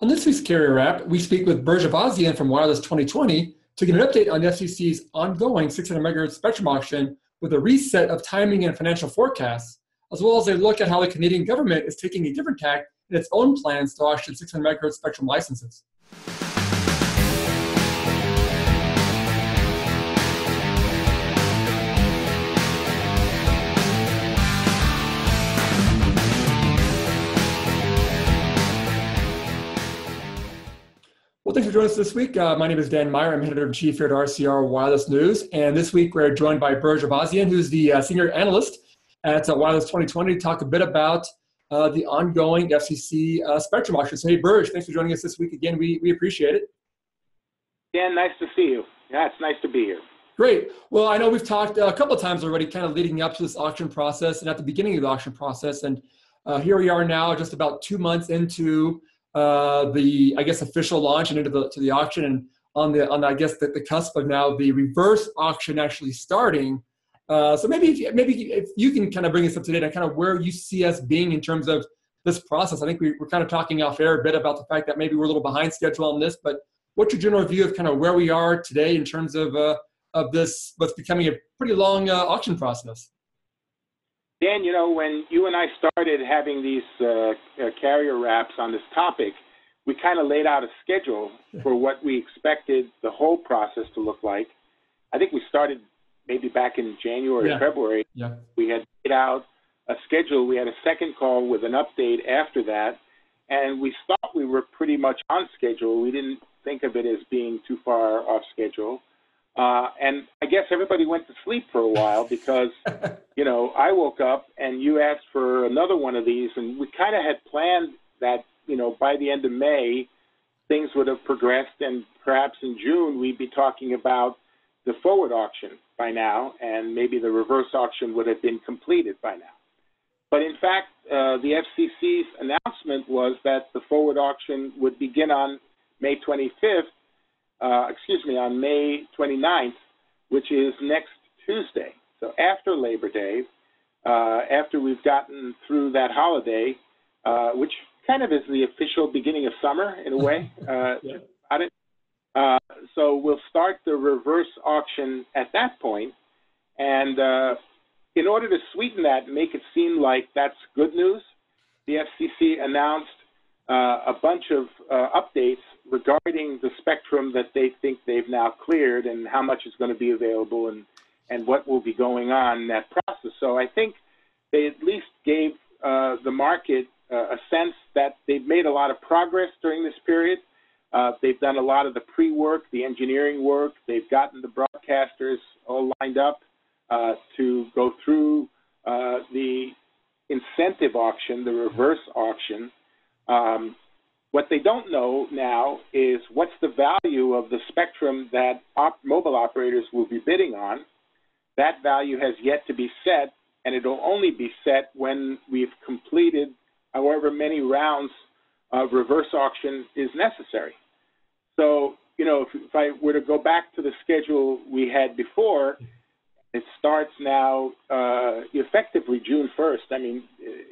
On this week's Carrier Wrap, we speak with Berge Ayvazian from Wireless 2020 to get an update on the FCC's ongoing 600 megahertz spectrum auction with a reset of timing and financial forecasts, as well as a look at how the Canadian government is taking a different tack in its own plans to auction 600 megahertz spectrum licenses. Well, thanks for joining us this week. My name is Dan Meyer. I'm editor-in-chief here at RCR Wireless News. And this week we're joined by Berge Ayvazian, who's the senior analyst at Wireless 2020 to talk a bit about the ongoing FCC spectrum auction. So, hey, Berge, thanks for joining us this week again. We appreciate it. Dan, nice to see you. Yeah, it's nice to be here. Great. Well, I know we've talked a couple of times already kind of leading up to this auction process and at the beginning of the auction process. And here we are now just about 2 months into the official launch and into the auction, and on the cusp of now the reverse auction actually starting. So maybe if you can kind of bring us up to date on kind of where you see us being in terms of this process. I think we're kind of talking off air a bit about the fact that maybe we're a little behind schedule on this, but what's your general view of kind of where we are today in terms of this what's becoming a pretty long auction process? Dan, you know, when you and I started having these carrier wraps on this topic, we kind of laid out a schedule for what we expected the whole process to look like. I think we started maybe back in January or February. Yeah. We had laid out a schedule. We had a second call with an update after that, and we thought we were pretty much on schedule. We didn't think of it as being too far off schedule. And I guess everybody went to sleep for a while because, you know, I woke up and you asked for another one of these, and we kind of had planned that, you know, by the end of May, things would have progressed, and perhaps in June we'd be talking about the forward auction by now, and maybe the reverse auction would have been completed by now. But in fact, the FCC's announcement was that the forward auction would begin on May 25th, on May 29th, which is next Tuesday. So after Labor Day, after we've gotten through that holiday, which kind of is the official beginning of summer in a way, about it. So we'll start the reverse auction at that point. And in order to sweeten that and make it seem like that's good news, the FCC announced a bunch of updates regarding the spectrum that they think they've now cleared and how much is going to be available and what will be going on in that process. So I think they at least gave the market a sense that they've made a lot of progress during this period. They've done a lot of the pre-work, the engineering work. They've gotten the broadcasters all lined up to go through the incentive auction, the reverse auction. What they don't know now is what's the value of the spectrum that mobile operators will be bidding on. That value has yet to be set, and it'll only be set when we've completed however many rounds of reverse auction is necessary. So, you know, if I were to go back to the schedule we had before, it starts now effectively June 1st. I mean,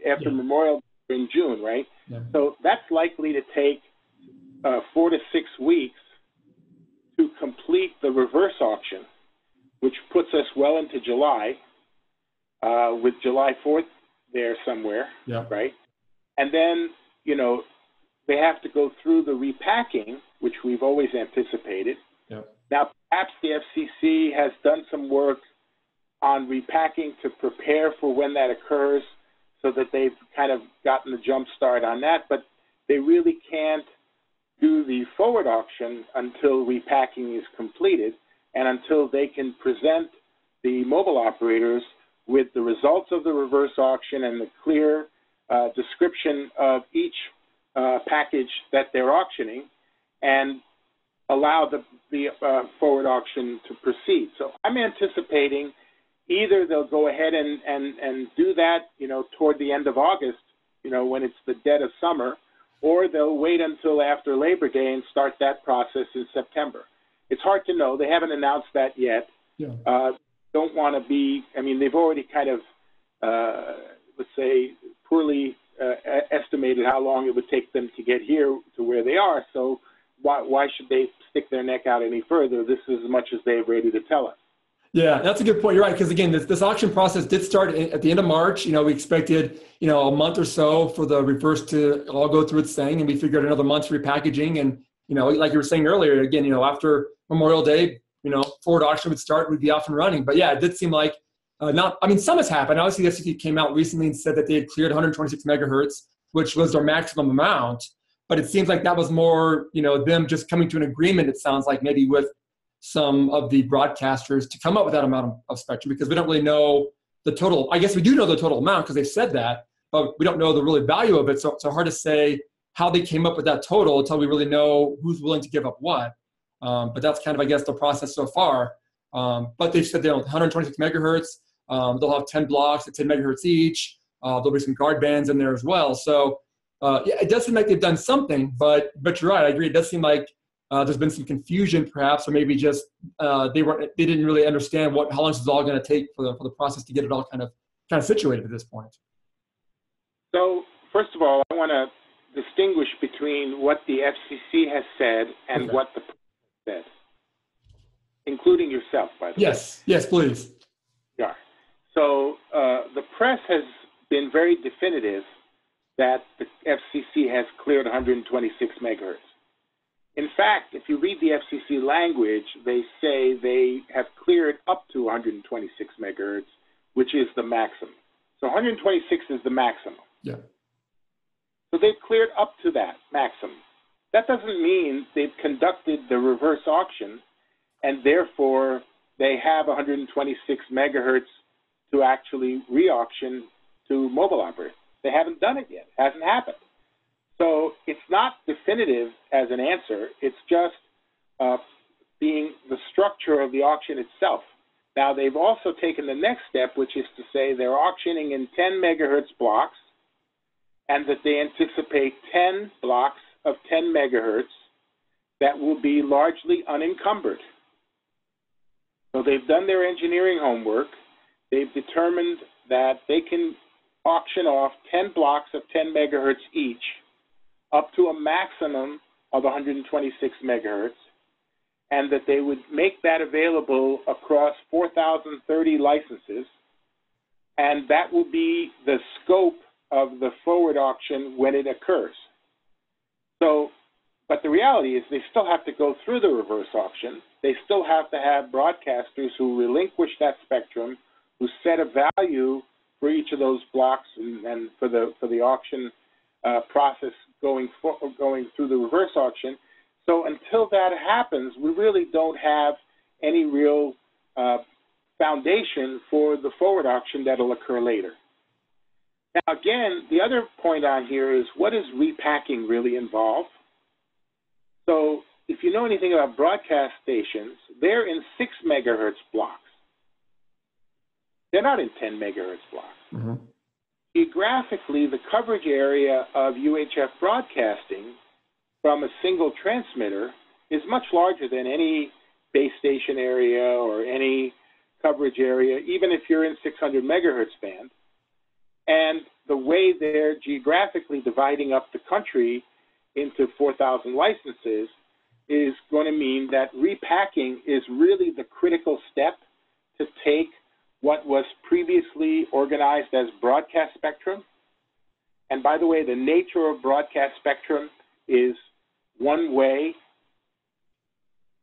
after Memorial Day in June, right? Yeah. So that's likely to take 4 to 6 weeks to complete the reverse auction, which puts us well into July, with July 4th there somewhere, right? And then, you know, they have to go through the repacking, which we've always anticipated. Yep. Now, perhaps the FCC has done some work on repacking to prepare for when that occurs so that they've kind of gotten the jump start on that, but they really can't do the forward auction until repacking is completed and until they can present the mobile operators with the results of the reverse auction and the clear description of each package that they're auctioning and allow the forward auction to proceed. So I'm anticipating either they'll go ahead and do that, you know, toward the end of August, you know, when it's the dead of summer, or they'll wait until after Labor Day and start that process in September. It's hard to know. They haven't announced that yet. Yeah. Don't want to be, I mean, they've already kind of, let's say, poorly estimated how long it would take them to get here to where they are. So why should they stick their neck out any further? This is as much as they're ready to tell us. Yeah, that's a good point. You're right, because again, this auction process did start at the end of March. We expected, a month or so for the reverse to all go through its thing, and we figured another month's repackaging. And, like you were saying earlier, again, after Memorial Day, forward auction would start, we'd be off and running. But yeah, it did seem like some has happened. Obviously, the FCC came out recently and said that they had cleared 126 megahertz, which was their maximum amount. But it seems like that was more, them just coming to an agreement, it sounds like, maybe with some of the broadcasters to come up with that amount of spectrum, because we don't really know the total. I guess we do know the total amount because they said that, but we don't know the really value of it. So it's hard to say how they came up with that total until we really know who's willing to give up what. But that's kind of, I guess, the process so far. But they've said they're 126 megahertz. They'll have 10 blocks at 10 megahertz each. There'll be some guard bands in there as well. So yeah, it does seem like they've done something, but you're right. I agree. It does seem like there's been some confusion, perhaps, or maybe just they didn't really understand how long this is all going to take for the process to get it all kind of situated at this point. So first of all, I want to distinguish between what the FCC has said and what the press said, including yourself, by the way. Yes, please. Yeah. So the press has been very definitive that the FCC has cleared 126 megahertz. In fact, if you read the FCC language, they say they have cleared up to 126 megahertz, which is the maximum. So 126 is the maximum. Yeah. So they've cleared up to that maximum. That doesn't mean they've conducted the reverse auction, and therefore they have 126 megahertz to actually re-auction to mobile operators. They haven't done it yet. It hasn't happened. So it's not definitive as an answer. It's just being the structure of the auction itself. Now, they've also taken the next step, which is to say they're auctioning in 10 megahertz blocks, and that they anticipate 10 blocks of 10 megahertz that will be largely unencumbered. So they've done their engineering homework. They've determined that they can auction off 10 blocks of 10 megahertz each, up to a maximum of 126 megahertz, and that they would make that available across 4,030 licenses, and that will be the scope of the forward auction when it occurs. So, but the reality is they still have to go through the reverse auction. They still have to have broadcasters who relinquish that spectrum, who set a value for each of those blocks and for the auction process going through the reverse auction. So until that happens, we really don't have any real foundation for the forward auction that'll occur later. Now, again, the other point on here is, what does repacking really involve? So if you know anything about broadcast stations, they're in 6 megahertz blocks. They're not in 10 megahertz blocks. Mm-hmm. Geographically, the coverage area of UHF broadcasting from a single transmitter is much larger than any base station area or any coverage area, even if you're in 600 megahertz band. And the way they're geographically dividing up the country into 4,000 licenses is going to mean that repacking is really the critical step to take what was previously organized as broadcast spectrum. And by the way, the nature of broadcast spectrum is one way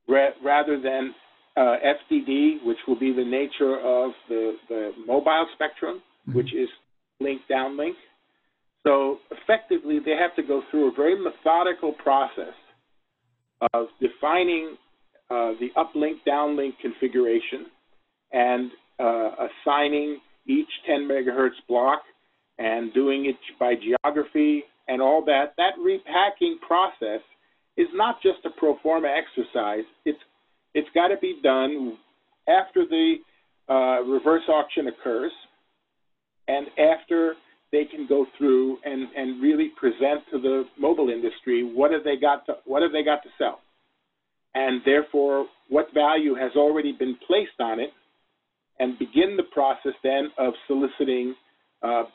rather than FDD, which will be the nature of the mobile spectrum, which is link downlink. So effectively, they have to go through a very methodical process of defining the uplink downlink configuration and assigning each 10 megahertz block and doing it by geography and all that. That repacking process is not just a pro forma exercise. It's got to be done after the reverse auction occurs and after they can go through and really present to the mobile industry what have they got to sell, and therefore what value has already been placed on it, and begin the process then of soliciting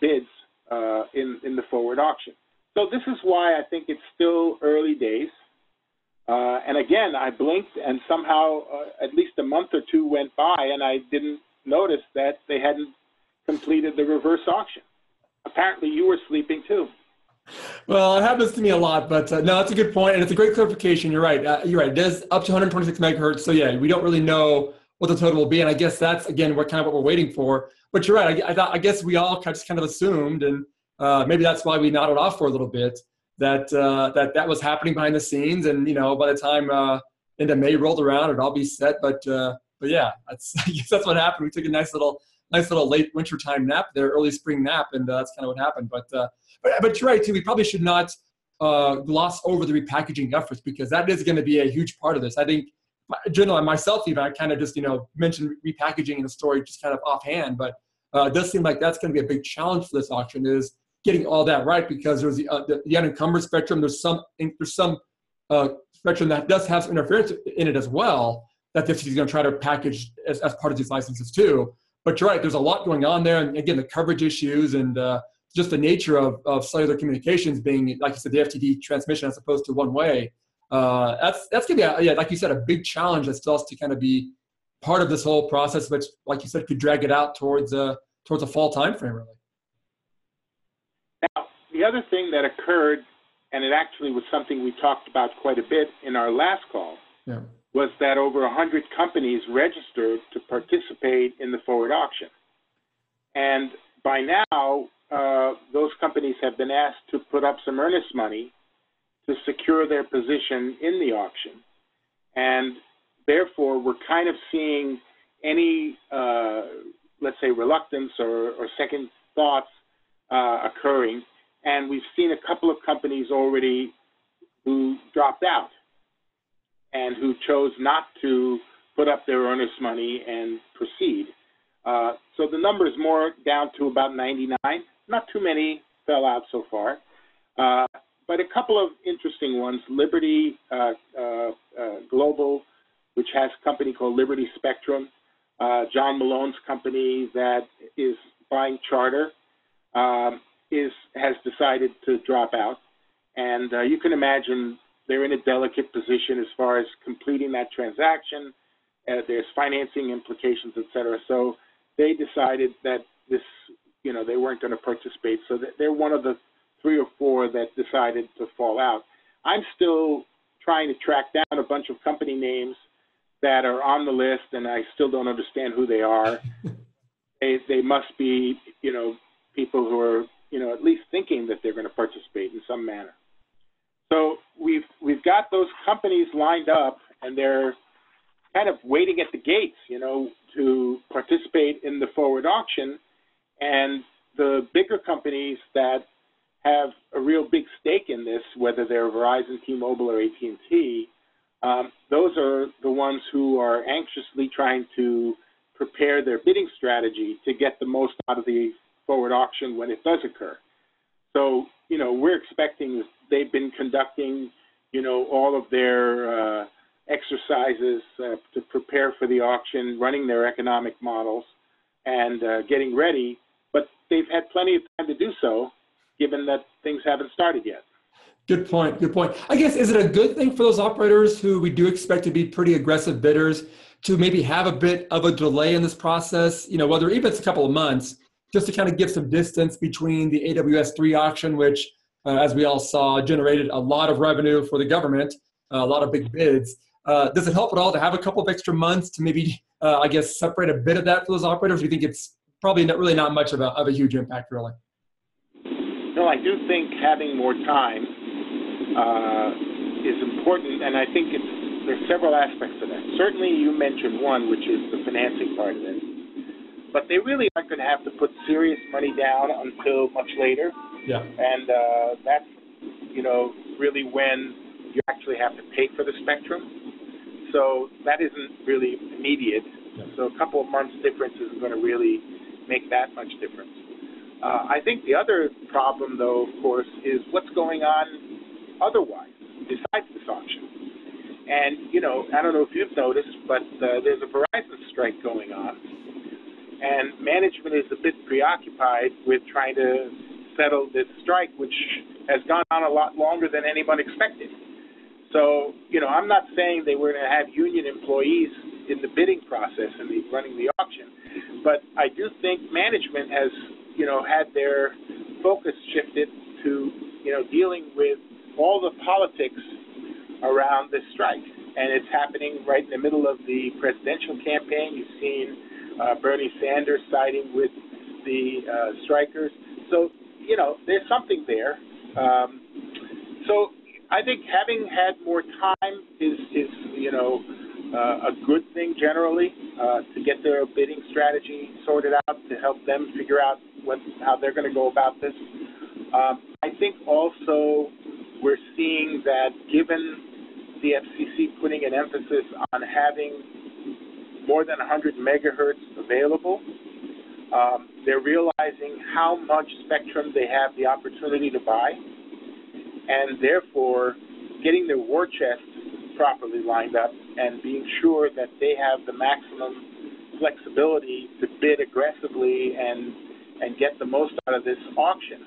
bids in the forward auction. So this is why I think it's still early days. And again, I blinked and somehow at least a month or two went by and I didn't notice that they hadn't completed the reverse auction. Apparently you were sleeping too. Well, it happens to me a lot, but no, that's a good point, and it's a great clarification. You're right. You're right. It is up to 126 megahertz. So yeah, we don't really know what the total will be, and I guess that's again what we're waiting for. But you're right. I guess we all just kind of assumed, and maybe that's why we nodded off for a little bit that that was happening behind the scenes, and by the time into May rolled around, it'd all be set. But yeah, I guess that's what happened. We took a nice little late wintertime nap there, early spring nap, and that's kind of what happened. But you're right too. We probably should not gloss over the repackaging efforts because that is going to be a huge part of this. I think, generally myself even, I kind of just mentioned repackaging in the story just kind of offhand, but it does seem like that's going to be a big challenge for this auction is getting all that right because there's the unencumbered spectrum. There's some spectrum that does have some interference in it as well that the FCC is going to try to package as part of these licenses too. But you're right, there's a lot going on there. And again, the coverage issues and just the nature of cellular communications being, like you said, the FTD transmission as opposed to one way. That's going to be, like you said, a big challenge that still has to kind of be part of this whole process, which, like you said, could drag it out towards a fall timeframe, really. Now, the other thing that occurred, and it actually was something we talked about quite a bit in our last call, was that over 100 companies registered to participate in the forward auction. And by now, those companies have been asked to put up some earnest money to secure their position in the auction. And therefore, we're kind of seeing any, let's say, reluctance or second thoughts occurring. And we've seen a couple of companies already who dropped out and who chose not to put up their earnest money and proceed. So the number is more down to about 99. Not too many fell out so far. But a couple of interesting ones. Liberty Global, which has a company called Liberty Spectrum. John Malone's company that is buying Charter has decided to drop out. And you can imagine they're in a delicate position as far as completing that transaction. There's financing implications, et cetera. So they decided that this, they weren't going to participate. So they're one of the 3 or 4 that decided to fall out. I'm still trying to track down a bunch of company names that are on the list, and I still don't understand who they are. They must be, people who are, at least thinking that they're going to participate in some manner. So we've got those companies lined up, and they're kind of waiting at the gates, to participate in the forward auction. And the bigger companies that have a real big stake in this, whether they're Verizon, T-Mobile, or AT&T, those are the ones who are anxiously trying to prepare their bidding strategy to get the most out of the forward auction when it does occur. So, we're expecting they've been conducting, all of their exercises to prepare for the auction, running their economic models, and getting ready. But they've had plenty of time to do so, given that things haven't started yet. Good point. Good point. I guess, is it a good thing for those operators who we do expect to be pretty aggressive bidders to maybe have a bit of a delay in this process, whether even it's a couple of months, just to kind of give some distance between the AWS-3 auction, which, as we all saw, generated a lot of revenue for the government, a lot of big bids. Does it help at all to have a couple of extra months to maybe, separate a bit of that for those operators? Or do you think it's probably really not much of a huge impact, really? No, I do think having more time is important, and I think there's several aspects to that. Certainly, you mentioned one, which is the financing part of it. But they really aren't going to have to put serious money down until much later. Yeah. And that's, really when you actually have to pay for the spectrum. So that isn't really immediate. Yeah. So a couple of months difference isn't going to really make that much difference. I think the other problem, though, of course, is what's going on otherwise, besides this auction. And, I don't know if you've noticed, but there's a Verizon strike going on. And management is a bit preoccupied with trying to settle this strike, which has gone on a lot longer than anyone expected. So, I'm not saying they were going to have union employees in the bidding process and running the auction, but I do think management has, had their focus shifted to, dealing with all the politics around this strike. And it's happening right in the middle of the presidential campaign. You've seen Bernie Sanders siding with the strikers. So, there's something there. So I think having had more time is a good thing generally to get their bidding strategy sorted out, to help them figure out how they're going to go about this. I think also we're seeing that given the FCC putting an emphasis on having more than 100 megahertz available, they're realizing how much spectrum they have the opportunity to buy, and therefore getting their war chest properly lined up and being sure that they have the maximum flexibility to bid aggressively and get the most out of this auction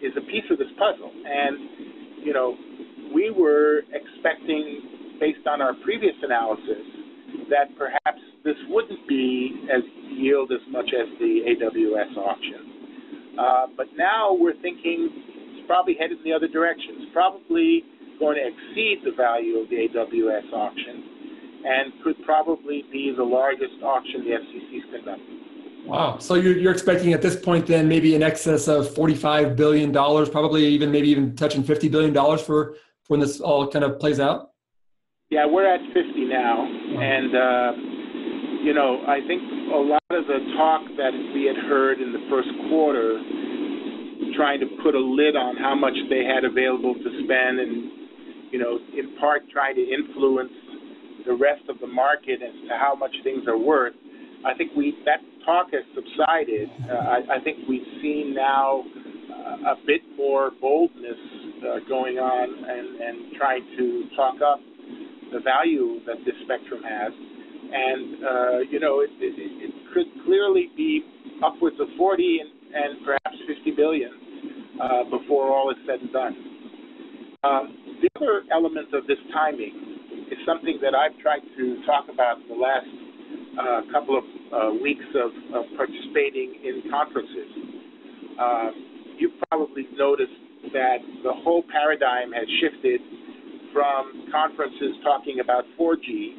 is a piece of this puzzle. And, we were expecting, based on our previous analysis, that perhaps this wouldn't be yield as much as the AWS auction. But now we're thinking it's probably headed in the other direction. It's probably going to exceed the value of the AWS auction and could probably be the largest auction the FCC's conducted. Wow. So you're expecting at this point then maybe in excess of $45 billion, probably maybe even touching $50 billion for when this all kind of plays out? Yeah, we're at 50 now. And, I think a lot of the talk that we had heard in the first quarter, trying to put a lid on how much they had available to spend and, in part trying to influence the rest of the market as to how much things are worth, I think that talk has subsided. I think we've seen now a bit more boldness going on and trying to talk up the value that this spectrum has. And, it could clearly be upwards of 40 and perhaps 50 billion before all is said and done. The other element of this timing is something that I've tried to talk about in the last couple of weeks of participating in conferences. You've probably noticed that the whole paradigm has shifted from conferences talking about 4G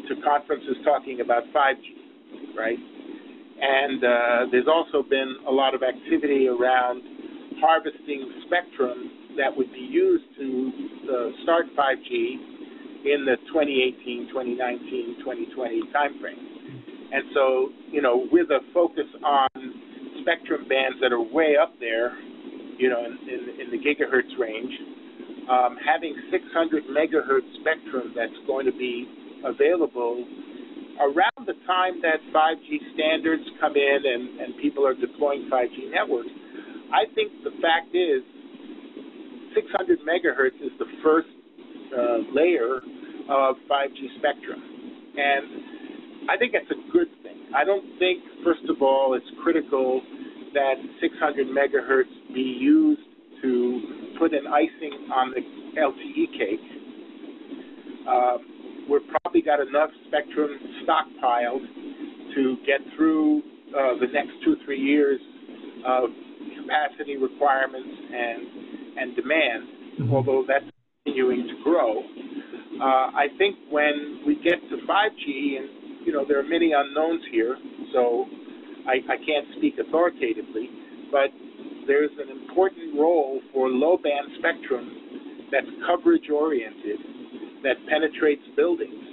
to conferences talking about 5G, right? And there's also been a lot of activity around harvesting spectrum that would be used to start 5G in the 2018, 2019, 2020 timeframe. And so, with a focus on spectrum bands that are way up there, in the gigahertz range, having 600 megahertz spectrum that's going to be available around the time that 5G standards come in and people are deploying 5G networks. I think the fact is 600 megahertz is the first layer of 5G spectrum. And I think that's a good thing. I don't think, first of all, it's critical that 600 megahertz be used to put an icing on the LTE cake. We've probably got enough spectrum stockpiled to get through the next 2-3 years of capacity requirements and demand, although that's continuing to grow. I think when we get to 5G, and there are many unknowns here, so I can't speak authoritatively, but there's an important role for low-band spectrum that's coverage-oriented, that penetrates buildings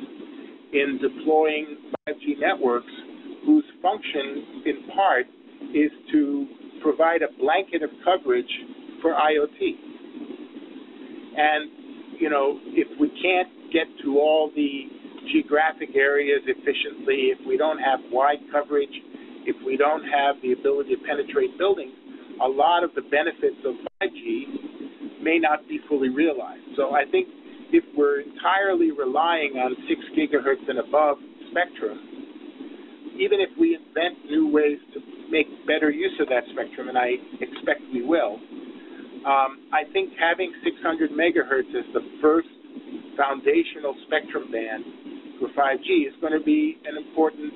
in deploying 5G networks whose function, in part, is to provide a blanket of coverage for IoT. And, if we can't get to all the geographic areas efficiently, if we don't have wide coverage, if we don't have the ability to penetrate buildings, a lot of the benefits of 5G may not be fully realized. So I think if we're entirely relying on 6 gigahertz and above spectrum, even if we invent new ways to make better use of that spectrum, and I expect we will. I think having 600 megahertz as the first foundational spectrum band for 5G is going to be an important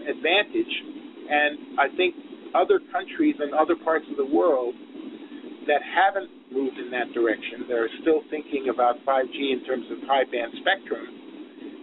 advantage. And I think other countries and other parts of the world that haven't moved in that direction, that are still thinking about 5G in terms of high band spectrum,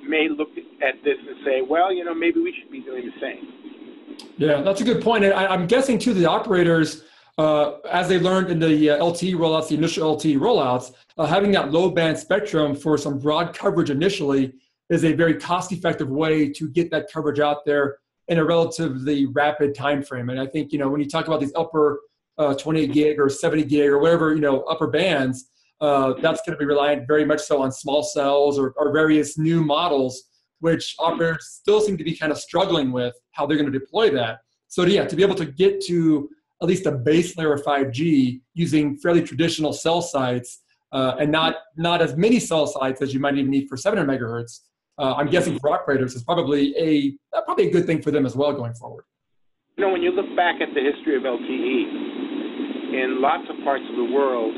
may look at this and say, well, you know, maybe we should be doing the same. Yeah, that's a good point. And I'm guessing, too, the operators, as they learned in the LTE rollouts, the initial LTE rollouts, having that low-band spectrum for some broad coverage initially is a very cost-effective way to get that coverage out there in a relatively rapid time frame. And I think, you know, when you talk about these upper 28 gig or 70 gig or whatever, you know, upper bands, that's going to be reliant very much so on small cells or various new models, which operators still seem to be kind of struggling with how they're going to deploy that. So yeah, to be able to get to at least a base layer of 5G using fairly traditional cell sites and not as many cell sites as you might even need for 700 megahertz, I'm guessing for operators is probably a good thing for them as well going forward. You know, when you look back at the history of LTE, in lots of parts of the world,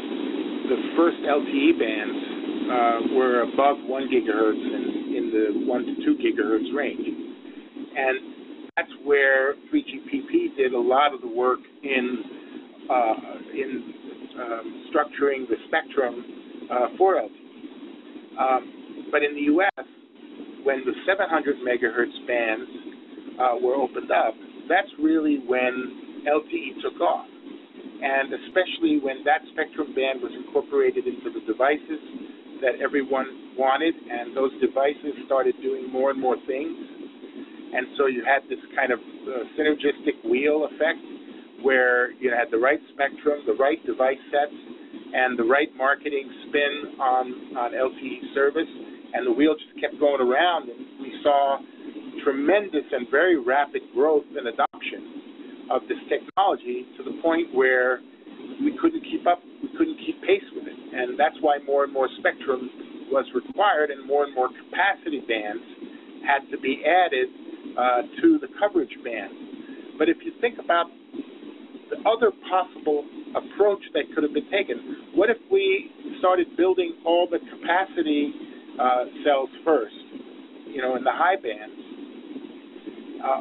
the first LTE bands were above 1 gigahertz and in the 1 to 2 gigahertz range. And that's where 3GPP did a lot of the work in structuring the spectrum for LTE. But in the U.S., when the 700 megahertz bands were opened up, that's really when LTE took off. And especially when that spectrum band was incorporated into the devices that everyone wanted, and those devices started doing more and more things. And so you had this kind of synergistic wheel effect where you had the right spectrum, the right device sets, and the right marketing spin on LTE service, and the wheel just kept going around, and we saw tremendous and very rapid growth and adoption of this technology to the point where we couldn't keep pace with it. And that's why more and more spectrum was required and more capacity bands had to be added to the coverage band. But if you think about the other possible approach that could have been taken, what if we started building all the capacity cells first, you know, in the high bands?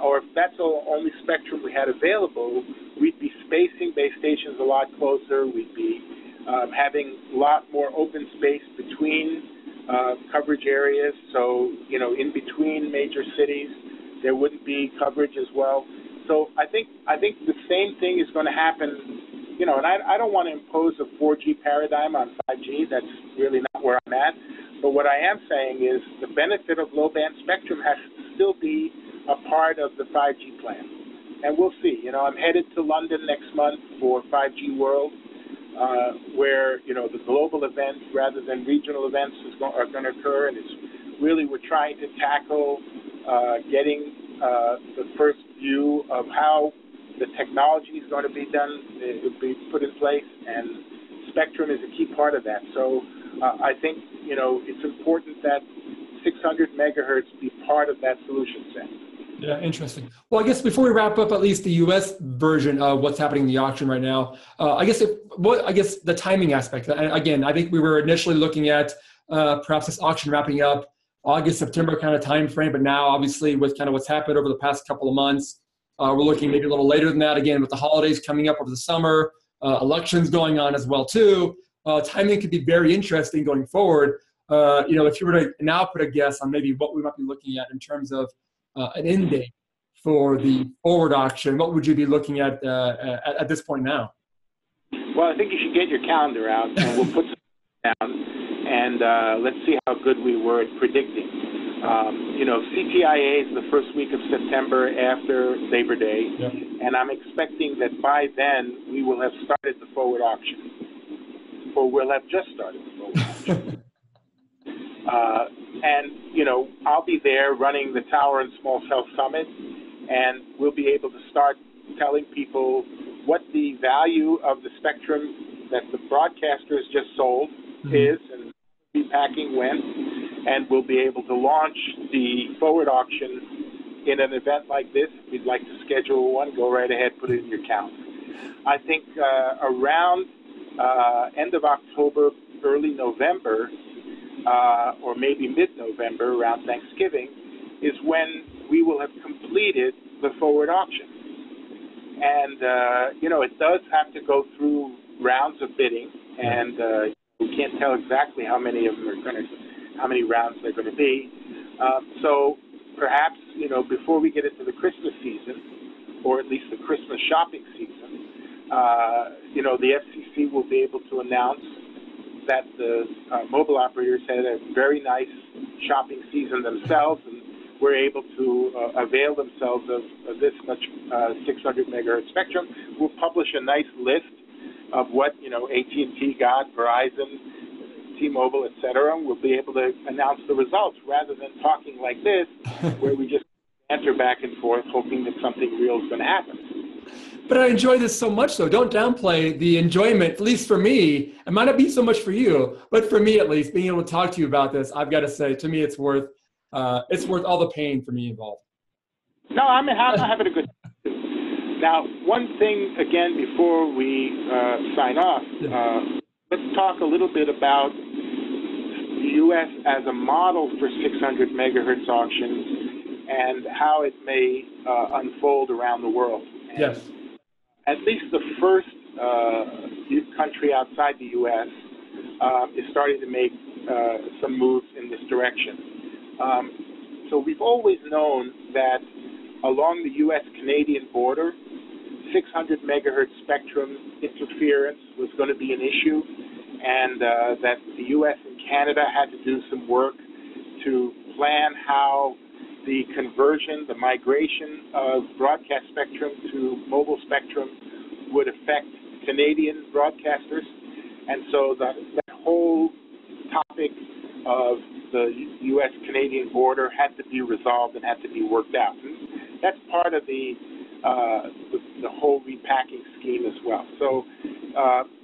Or if that's the only spectrum we had available, we'd be spacing base stations a lot closer. We'd be having a lot more open space between coverage areas. So, you know, in between major cities, there wouldn't be coverage as well. So I think the same thing is going to happen, you know, and I don't want to impose a 4G paradigm on 5G. That's really not where I'm at. But what I am saying is the benefit of low-band spectrum has to still be a part of the 5G plan. And we'll see. You know, I'm headed to London next month for 5G World, where, you know, the global events rather than regional events are going to occur. And it's really, we're trying to tackle getting the first view of how the technology is going to be done, it will be put in place, and spectrum is a key part of that. So I think, you know, it's important that 600 megahertz be part of that solution set. Yeah, interesting. Well, I guess before we wrap up, at least the U.S. version of what's happening in the auction right now, I guess the timing aspect. Again, I think we were initially looking at perhaps this auction wrapping up August, September kind of time frame, but now obviously with kind of what's happened over the past couple of months, we're looking maybe a little later than that. Again, with the holidays coming up over the summer, elections going on as well too. Timing could be very interesting going forward. You know, if you were to now put a guess on maybe what we might be looking at in terms of an end date for the forward auction, what would you be looking at this point now? Well, I think you should get your calendar out, and we'll put some down, and let's see how good we were at predicting. You know, CTIA is the first week of September after Labor Day, yep. And I'm expecting that by then we will have started the forward auction, or we'll have just started the forward auction. And, you know, I'll be there running the Tower and Small Cell Summit, and we'll be able to start telling people what the value of the spectrum that the broadcasters just sold is, and be packing when, and we'll be able to launch the forward auction in an event like this, if you'd like to schedule one, go right ahead, put it in your calendar. I think around end of October, early November, or maybe mid-November, around Thanksgiving, is when we will have completed the forward auction. And, it does have to go through rounds of bidding, and we can't tell exactly how many of them how many rounds they're going to be. So perhaps, before we get into the Christmas season, or at least the Christmas shopping season, the FCC will be able to announce that the mobile operators had a very nice shopping season themselves, and were able to avail themselves of this much 600 megahertz spectrum. We'll publish a nice list of what AT&T got, Verizon, T-Mobile, et cetera. We'll be able to announce the results rather than talking like this, where we just answer back and forth, hoping that something real is going to happen. But I enjoy this so much, though. Don't downplay the enjoyment, at least for me. It might not be so much for you, but for me at least, being able to talk to you about this, I've got to say, to me, it's worth all the pain for me involved. No, I'm having a good time. Now, one thing, again, before we sign off, let's talk a little bit about the U.S. as a model for 600 megahertz auctions and how it may unfold around the world. And yes. At least the first country outside the U.S. Is starting to make some moves in this direction. So we've always known that along the U.S.-Canadian border, 600 megahertz spectrum interference was going to be an issue, and that the U.S. and Canada had to do some work to plan how the conversion, the migration of broadcast spectrum to mobile spectrum would affect Canadian broadcasters. And so that whole topic of the U.S.-Canadian border had to be resolved and had to be worked out. And that's part of the whole repacking scheme as well. So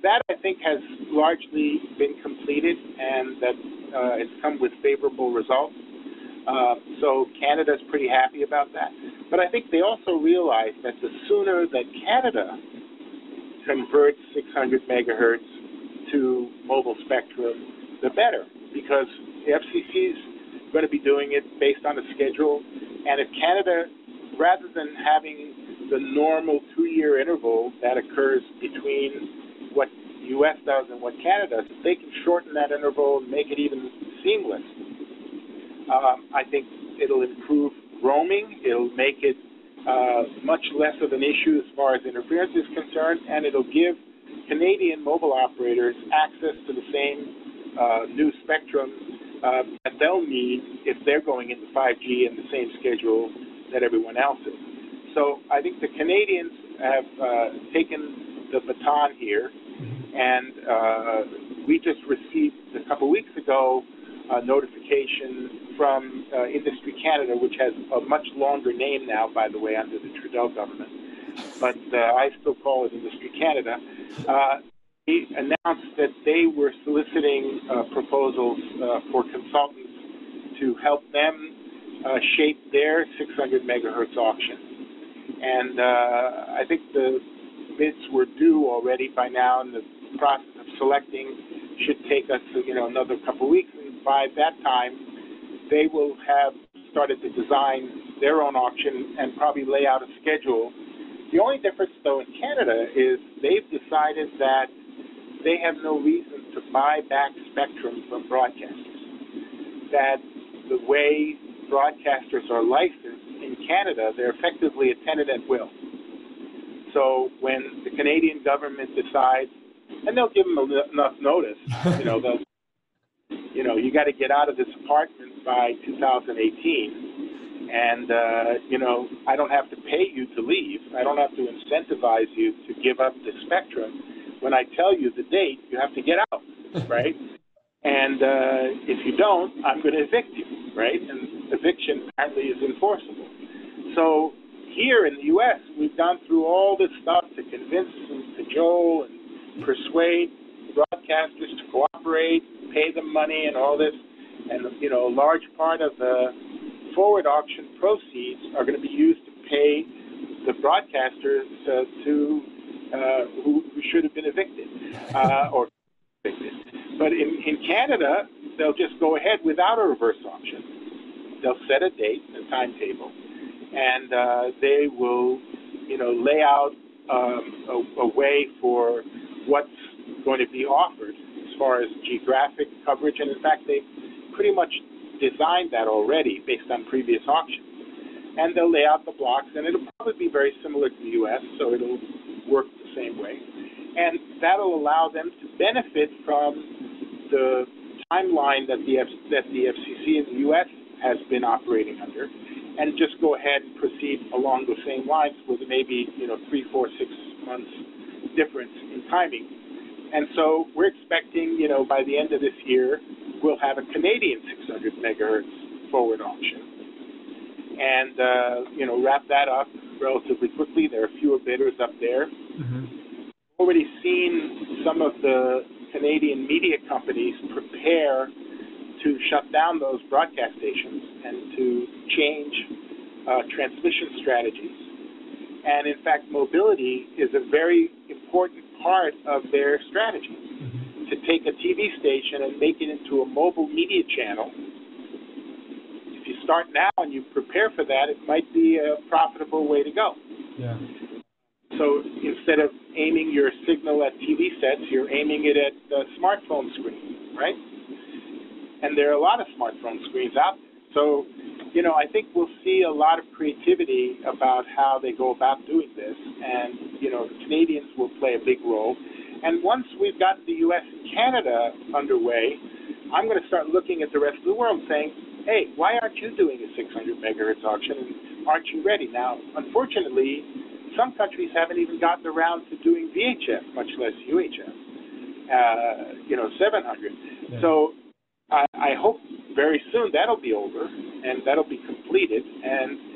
that, I think, has largely been completed, and that it's come with favorable results. So Canada's pretty happy about that. But I think they also realize that the sooner that Canada converts 600 megahertz to mobile spectrum, the better, because the FCC is going to be doing it based on a schedule. And if Canada, rather than having the normal 2-year interval that occurs between what the U.S. does and what Canada does, if they can shorten that interval and make it even seamless, I think it'll improve roaming. It'll make it much less of an issue as far as interference is concerned, and it'll give Canadian mobile operators access to the same new spectrum that they'll need if they're going into 5G in the same schedule that everyone else is. So I think the Canadians have taken the baton here, and we just received a couple weeks ago a notification from Industry Canada, which has a much longer name now, by the way, under the Trudeau government, but I still call it Industry Canada. He announced that they were soliciting proposals for consultants to help them shape their 600 megahertz auction. And I think the bids were due already by now, and the process of selecting should take us another couple weeks. And by that time, they will have started to design their own auction and probably lay out a schedule. The only difference, though, in Canada is they've decided that they have no reason to buy back spectrum from broadcasters. That the way broadcasters are licensed in Canada, they're effectively a tenant at will. So when the Canadian government decides, and they'll give them enough notice, they'll, you got to get out of this apartment by 2018, and I don't have to pay you to leave. I don't have to incentivize you to give up the spectrum. When I tell you the date, you have to get out, right? And if you don't, I'm going to evict you, right? And eviction apparently is enforceable. So here in the U.S., we've gone through all this stuff to convince and cajole and persuade broadcasters to cooperate, pay them money and all this. And, a large part of the forward auction proceeds are going to be used to pay the broadcasters who should have been evicted or evicted. But in Canada, they'll just go ahead without a reverse auction. They'll set a date, a timetable, and they will, lay out a way for what's going to be offered as far as geographic coverage. And in fact, they've pretty much designed that already based on previous auctions. And they'll lay out the blocks, and it'll probably be very similar to the U.S., so it'll work the same way. And that'll allow them to benefit from the timeline that the FCC in the U.S. has been operating under, and just go ahead and proceed along the same lines with maybe 3, 4, 6 months difference in timing. And so we're expecting, by the end of this year, we'll have a Canadian 600 megahertz forward auction, and wrap that up relatively quickly. There are fewer bidders up there. Mm-hmm. Already seen some of the Canadian media companies prepare to shut down those broadcast stations and to change transmission strategies. And in fact, mobility is a very important part of their strategy. Mm-hmm. To take a TV station and make it into a mobile media channel. If you start now and you prepare for that, it might be a profitable way to go. Yeah. So instead of aiming your signal at TV sets, you're aiming it at the smartphone screen, right? And there are a lot of smartphone screens out there. So, I think we'll see a lot of creativity about how they go about doing this. And, the Canadians will play a big role. And once we've gotten the U.S. and Canada underway, I'm going to start looking at the rest of the world saying, hey, why aren't you doing a 600 megahertz auction? And aren't you ready? Now, unfortunately, some countries haven't even gotten around to doing VHF, much less UHF, 700. Yeah. So I hope very soon that'll be over and that'll be completed. And,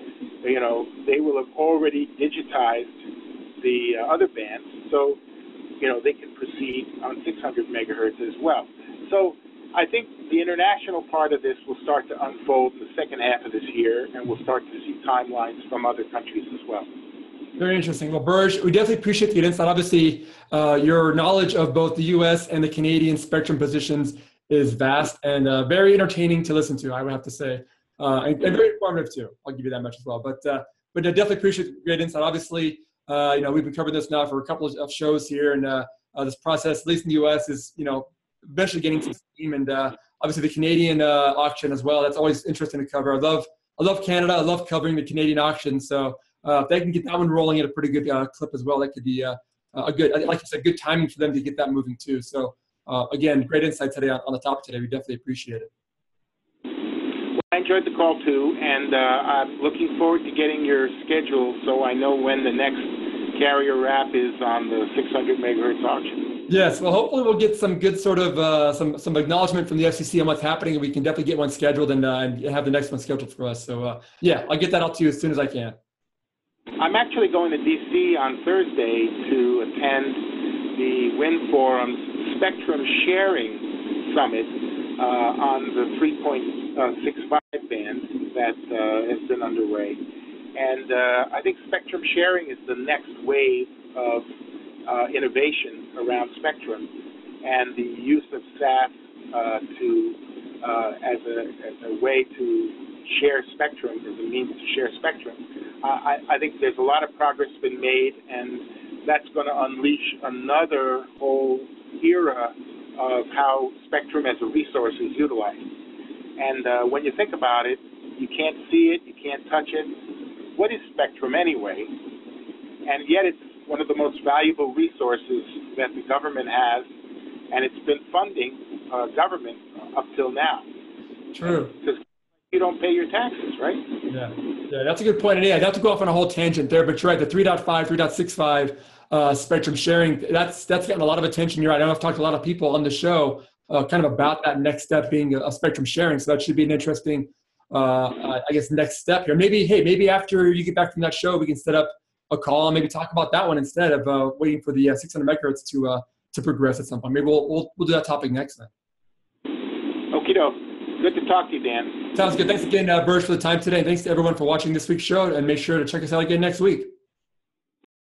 they will have already digitized the other bands. So, they can proceed on 600 megahertz as well. So I think the international part of this will start to unfold in the second half of this year, and we'll start to see timelines from other countries as well. Very interesting. Well, Berge, we definitely appreciate the insight. Obviously, your knowledge of both the U.S. and the Canadian spectrum positions is vast and very entertaining to listen to, I would have to say, and very informative too. I'll give you that much as well. But I definitely appreciate the great insight. Obviously, we've been covering this now for a couple of shows here, and this process, at least in the U.S., is eventually getting some steam, and obviously the Canadian auction as well. That's always interesting to cover. I love Canada. I love covering the Canadian auction. So if they can get that one rolling at a pretty good clip as well, that could be a good, like you said, good timing for them to get that moving too. So again, great insight today on the topic today. We definitely appreciate it. Well, I enjoyed the call too, and I'm looking forward to getting your schedule so I know when the next carrier wrap is on the 600 megahertz auction. Yes, well, hopefully we'll get some good sort of some acknowledgement from the FCC on what's happening, and we can definitely get one scheduled and have the next one scheduled for us. So yeah, I'll get that out to you as soon as I can. I'm actually going to D.C. on Thursday to attend the Wind Forum's Spectrum Sharing Summit on the 3.65 band that has been underway. And I think spectrum sharing is the next wave of innovation around spectrum, and the use of SAS as a way to share spectrum, as a means to share spectrum. I think there's a lot of progress been made, and that's going to unleash another whole era of how spectrum as a resource is utilized. And when you think about it, you can't see it, you can't touch it. What is spectrum anyway? And yet it's one of the most valuable resources that the government has, and it's been funding government up till now. True. Because you don't pay your taxes, right? Yeah, that's a good point. And yeah, not to go off on a whole tangent there, but you're right, the 3.5, 3.65 spectrum sharing, that's gotten a lot of attention. You're right. I know I've talked to a lot of people on the show kind of about that next step being a spectrum sharing. So that should be an interesting I guess next step here. Maybe after you get back from that show, we can set up a call and maybe talk about that one instead of waiting for the 600 megahertz to progress at some point. Maybe we'll do that topic next then. Okie doke. Good to talk to you, Dan. Sounds good. Thanks again, Berge, for the time today. And thanks to everyone for watching this week's show. And make sure to check us out again next week.